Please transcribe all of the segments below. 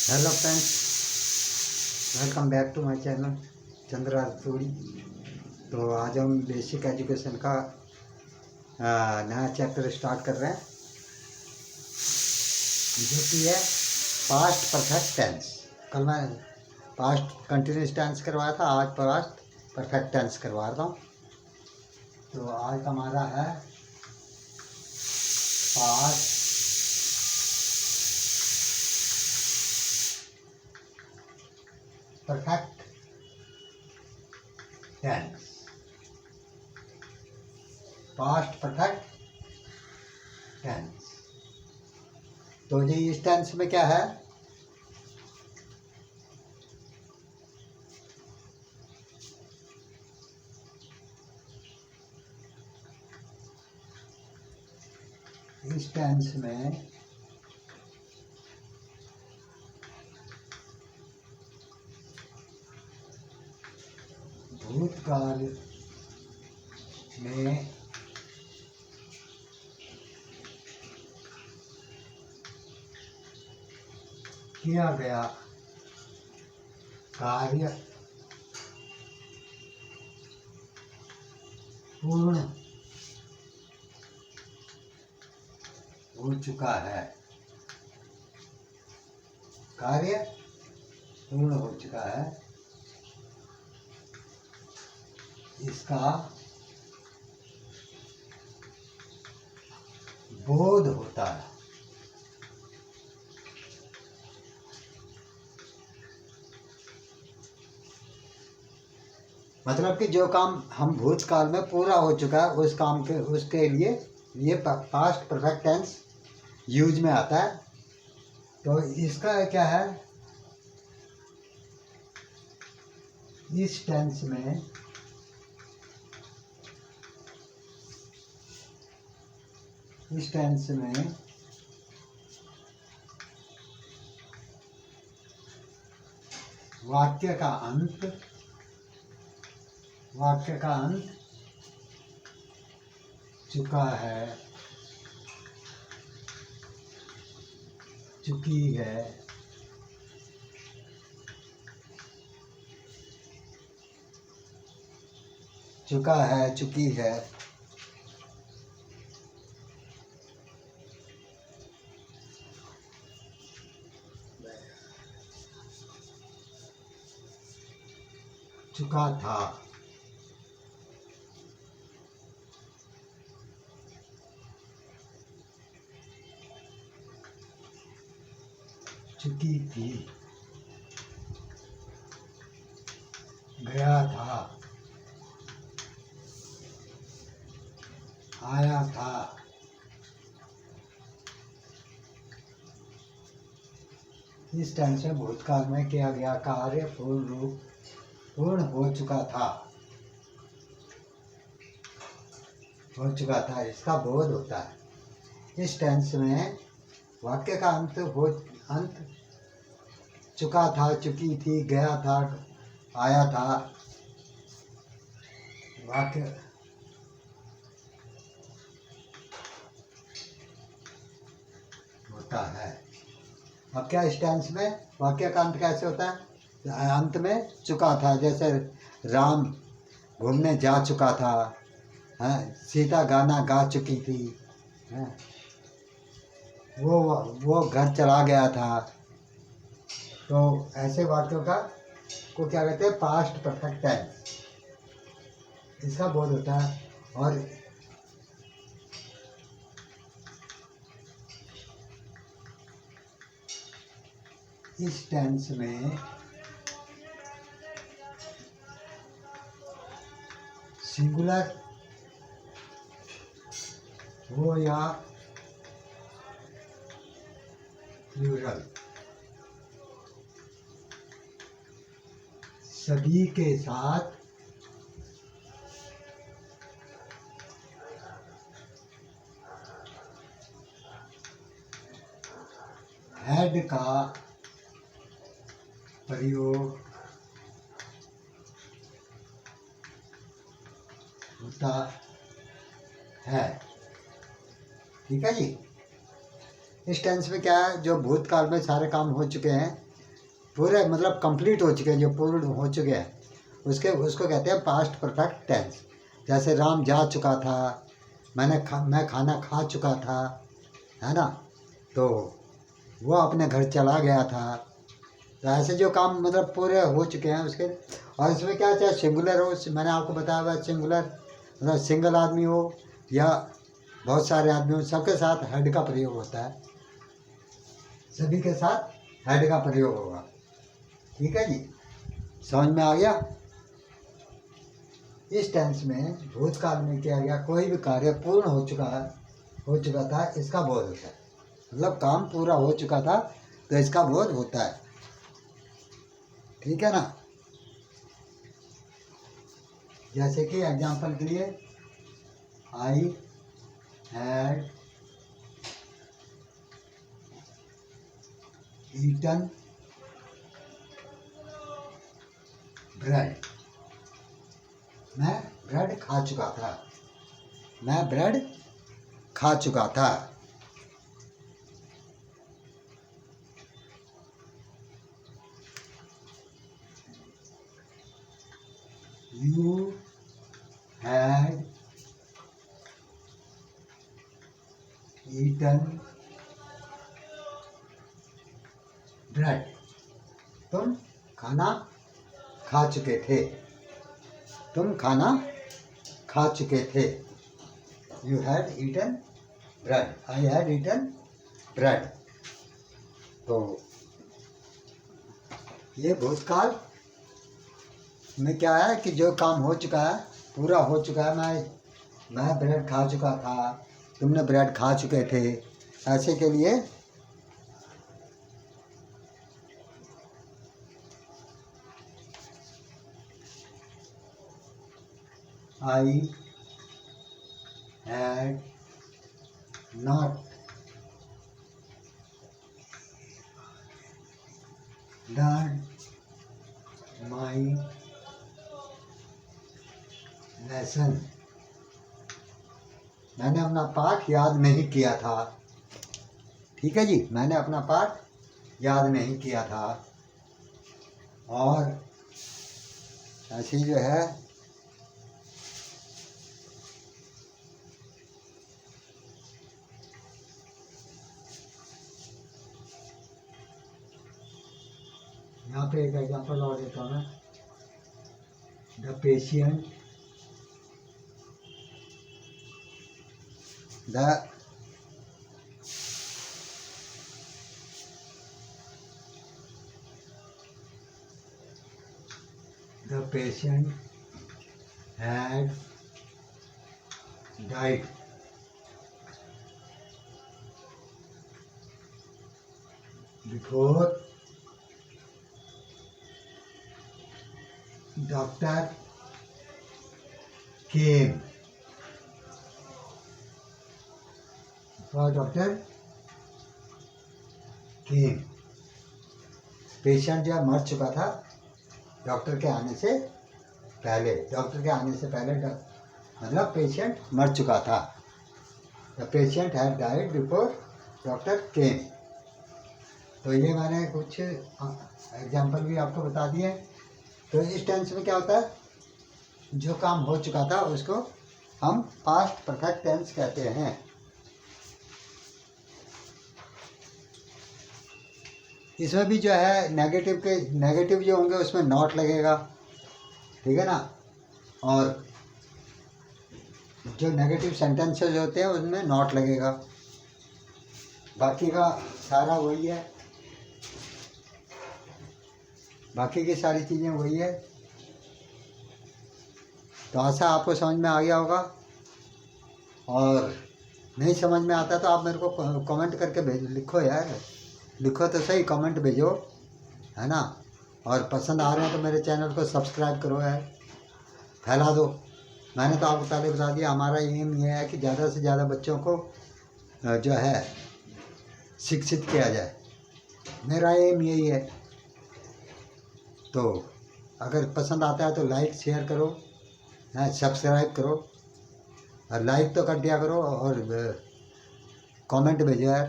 Hello friends, welcome back to my channel Chandra Rasodi. तो आज हम बेसिक एजुकेशन का नया चैप्टर स्टार्ट कर रहे हैं, जो कि है पास्ट परफेक्ट टेंस। कल मैं पास्ट कंटिन्यूस टेंस करवाया था, आज पास्ट परफेक्ट टेंस करवा रहा हूँ। तो आज का हमारा है past perfect tense. Past perfect tense. तो जी इस टेंस में क्या है, इस टेंस में भूतकाल में किया गया कार्य पूर्ण हो चुका है। कार्य पूर्ण हो चुका है, इसका बोध होता है। मतलब कि जो काम हम भूतकाल में पूरा हो चुका है, उस काम के उसके लिए ये पास्ट परफेक्ट टेंस यूज में आता है। तो इसका क्या है, इस टेंस में वाक्य का अंत चुका है, चुकी है, चुका है, चुकी है। चुका था, चुकी थी, गया था, आया था। इस टेंस से भूतकाल में किया गया कार्य पूर्ण हो चुका था, इसका बोध होता है। इस टेंस में वाक्य का अंत चुका था, चुकी थी, गया था, आया था। वाक्य होता है। अब क्या इस टेंस में वाक्य का अंत कैसे होता है? अंत में चुका था, जैसे राम घूमने जा चुका था, सीता गाना गा चुकी थी, वो घर चला गया था। तो ऐसे वाक्यों को क्या कहते हैं? Past perfect tense. इसका बोध होता है। और इस टेंस में सिंगुलर हो या प्लूरल, सभी के साथ हैड का प्रयोग होता है। ठीक है जी। इस टेंस में क्या है, जो भूतकाल में सारे काम हो चुके हैं, पूरे मतलब कंप्लीट हो चुके हैं, जो पूर्ण हो चुके हैं उसको कहते हैं पास्ट परफेक्ट टेंस। जैसे राम जा चुका था, मैं खाना खा चुका था, है ना, तो वो अपने घर चला गया था। तो ऐसे जो काम मतलब पूरे हो चुके हैं उसके। और इसमें क्या चाहे सिंगुलर हो, मैंने आपको बताया हुआ सिंगुलर मतलब सिंगल आदमी हो या बहुत सारे आदमी हो, सबके साथ हेड का प्रयोग होता है, सभी के साथ हेड का प्रयोग होगा। ठीक है जी, समझ में आ गया। इस टेंस में भूतकाल में किया गया कोई भी कार्य पूर्ण हो चुका था, इसका बोध होता है। मतलब काम पूरा हो चुका था तो इसका बोध होता है। ठीक है ना। जैसे कि एग्जांपल के लिए आई हैड ईटन ब्रेड, मैं ब्रेड खा चुका था, मैं ब्रेड खा चुका था। You had eaten bread, तुम खाना खा चुके थे, तुम खाना खा चुके थे। You had eaten bread, I had eaten bread। तो ये भूतकाल में क्या है कि जो काम हो चुका है, पूरा हो चुका है। मैं ब्रेड खा चुका था, तुमने ब्रेड खा चुके थे, ऐसे के लिए I had not done my lesson, मैंने अपना पाठ याद नहीं किया था। ठीक है जी, मैंने अपना पाठ याद नहीं किया था। और ऐसी जो है यहाँ पे एक एग्जांपल और देता हूँ मैं। The patient the patient had died before doctor came, before doctor came। Patient जब मर चुका था डॉक्टर के आने से पहले, मतलब पेशेंट मर चुका था। The patient had died before doctor केम। तो ये मैंने कुछ एग्जाम्पल भी आपको बता दिए। तो इस टेंस में क्या होता है, जो काम हो चुका था उसको हम पास्ट परफेक्ट टेंस कहते हैं। इसमें भी जो है नेगेटिव जो होंगे उसमें नॉट लगेगा। ठीक है ना। और जो नेगेटिव सेंटेंसेस होते हैं उसमें नॉट लगेगा। बाकी का सारा वही है, बाकी की सारी चीज़ें वही है। तो आशा आपको समझ में आ गया होगा। और नहीं समझ में आता तो आप मेरे को कमेंट करके भेजो, लिखो यार, लिखो तो सही, कमेंट भेजो, है ना। और पसंद आ रहे हैं तो मेरे चैनल को सब्सक्राइब करो यार, फैला दो। मैंने तो आपको पहले बता दिया, हमारा एम ये है कि ज़्यादा से ज़्यादा बच्चों को जो है शिक्षित किया जाए, मेरा एम यही है। तो अगर पसंद आता है तो लाइक शेयर करो, सब्सक्राइब करो, और लाइक तो कर दिया करो, और कमेंट भेजो यार।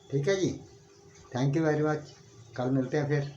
ठीक है जी, थैंक यू वेरी मच। कल मिलते हैं फिर।